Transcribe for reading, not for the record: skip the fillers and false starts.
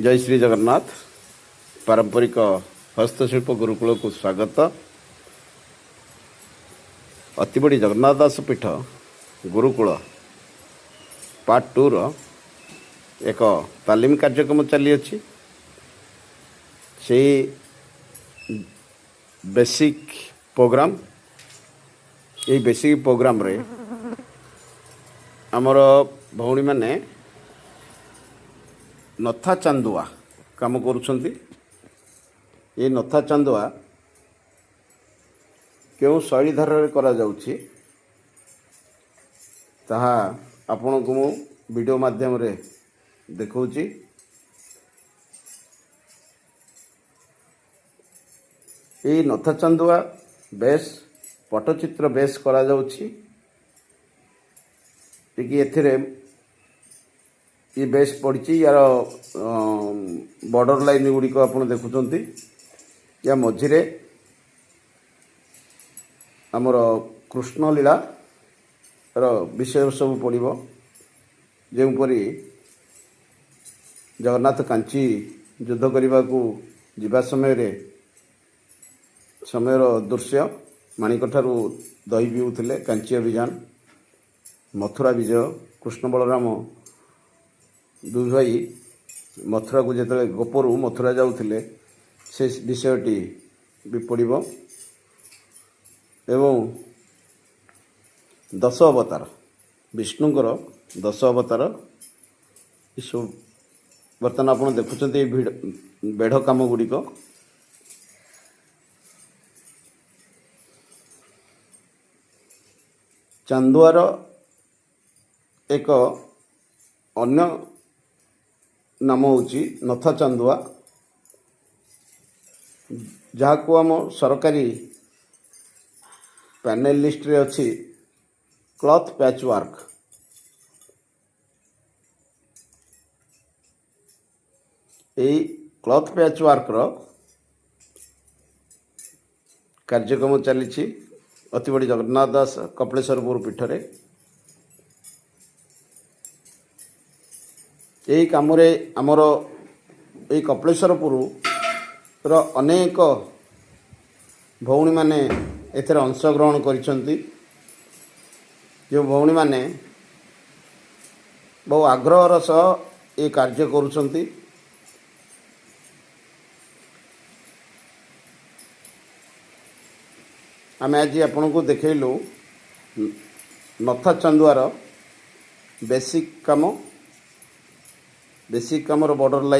जय श्री जगन्नाथ। पारंपरिक हस्तशिल्प गुरुकुल को स्वागत। अति बड़ी जगन्नाथ दास पीठ गुरुकुल पार्ट 2 एक तालीम कार्यक्रम चली अच्छी से बेसिक प्रोग्राम। ये बेसिक प्रोग्राम रे आमर भौणी माने नथा चांदुआ काम करुछंती। ये नथा चांदुआ क्यों शैली धारा करा जाउछि ताहा आपन को मु वीडियो माध्यम रे देखौछि। ये नथा चांदुआ बेस पट्टचित्र बेस करा जाउछि। टिकी एथिरे ये बेस पड़ी यार बॉर्डर लाइन गुड़िक आप देखुं। या मझिरे आमर कृष्ण लीला विषय सब पड़ो जोपरी जगन्नाथ कांची युद्ध करने को जीवा समयर दृश्य माणिक ठारू दही पीऊले कांची अभियान मथुरा विजय कृष्ण बलराम दुई भाई मथुरा को जिते गोपरू मथुरा जाऊे से विषयटी भी पड़ो एवं 10 अवतार विष्णुंकर 10 अवतार सब बर्तमान आप देखुं। बेढ़ काम गुड़िक चांदुआर एक अन्य नाम हूँ नथा चांदुआ, जहाँ को आम सरकारी पैनल लिस्ट रे अच्छी क्लॉथ पैच वर्क। यही क्लॉथ पैच वर्क रो कार्यक्रम चली अति बड़ी जगन्नाथ दास कपिलेश्वरपुर पीठरे। यही काम आमर ये कपिलेश्वरपुर अनेक भौणी माने एथेर अंशग्रहण करिसंती। जो भौणी माने बहु आग्रहर सह ये कार्य करुसंती। आमे आज आपन को देखैलु नथा चांदुआर बेसिक काम बॉर्डर लाइन